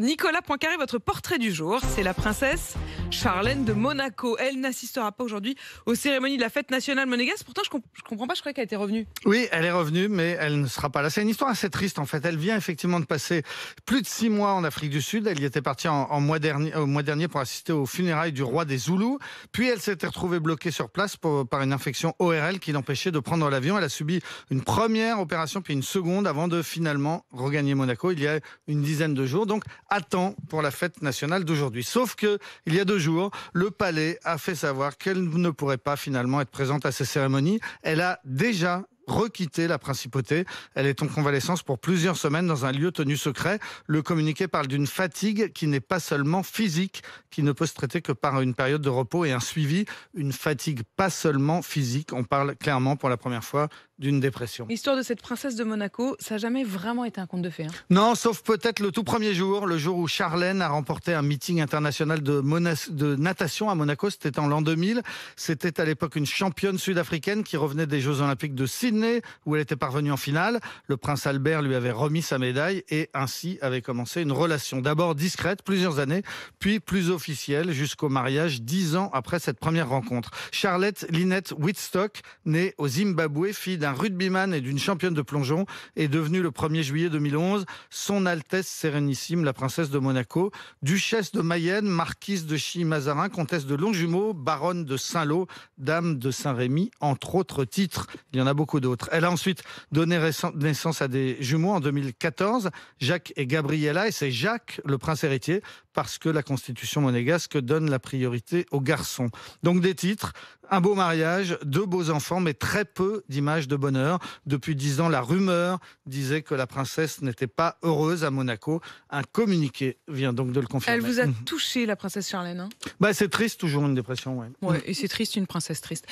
Nicolas Poincaré, votre portrait du jour, c'est la princesse Charlène de Monaco. Elle n'assistera pas aujourd'hui aux cérémonies de la fête nationale monégasque. Pourtant, je comprends pas, je croyais qu'elle était revenue. Oui, elle est revenue, mais elle ne sera pas là. C'est une histoire assez triste, en fait. Elle vient effectivement de passer plus de 6 mois en Afrique du Sud. Elle y était partie au mois dernier pour assister aux funérailles du roi des Zoulous. Puis elle s'était retrouvée bloquée sur place par une infection ORL qui l'empêchait de prendre l'avion. Elle a subi une première opération, puis une seconde, avant de finalement regagner Monaco il y a une dizaine de jours. Donc, à temps pour la fête nationale d'aujourd'hui. Sauf que, il y a 2 jours, le palais a fait savoir qu'elle ne pourrait pas finalement être présente à ces cérémonies. Elle a déjà requitté la principauté. Elle est en convalescence pour plusieurs semaines dans un lieu tenu secret. Le communiqué parle d'une fatigue qui n'est pas seulement physique, qui ne peut se traiter que par une période de repos et un suivi. Une fatigue pas seulement physique. On parle clairement pour la première fois d'une dépression. L'histoire de cette princesse de Monaco, ça n'a jamais vraiment été un conte de fées. Non, sauf peut-être le tout premier jour, le jour où Charlène a remporté un meeting international de natation à Monaco. C'était en l'an 2000. C'était à l'époque une championne sud-africaine qui revenait des Jeux Olympiques de Sydney, où elle était parvenue en finale. Le prince Albert lui avait remis sa médaille et ainsi avait commencé une relation d'abord discrète, plusieurs années, puis plus officielle, jusqu'au mariage 10 ans après cette première rencontre. Charlotte Lynette Whitstock, née au Zimbabwe, fille d'un rugbyman et d'une championne de plongeon, est devenue le 1er juillet 2011 Son Altesse Sérénissime, la princesse de Monaco, duchesse de Mayenne, marquise de Chilly-Mazarin, comtesse de Longjumeau, baronne de Saint-Lô, dame de Saint-Rémy, entre autres titres. Il y en a beaucoup d'autres. Elle a ensuite donné naissance à des jumeaux en 2014, Jacques et Gabriella, et c'est Jacques, le prince héritier, parce que la constitution monégasque donne la priorité aux garçons. Donc des titres, un beau mariage, 2 beaux enfants, mais très peu d'images de bonheur. Depuis 10 ans, la rumeur disait que la princesse n'était pas heureuse à Monaco. Un communiqué vient donc de le confirmer. Elle vous a touché, la princesse Charlène, hein? C'est triste, toujours une dépression. Ouais. Ouais, et c'est triste, une princesse triste.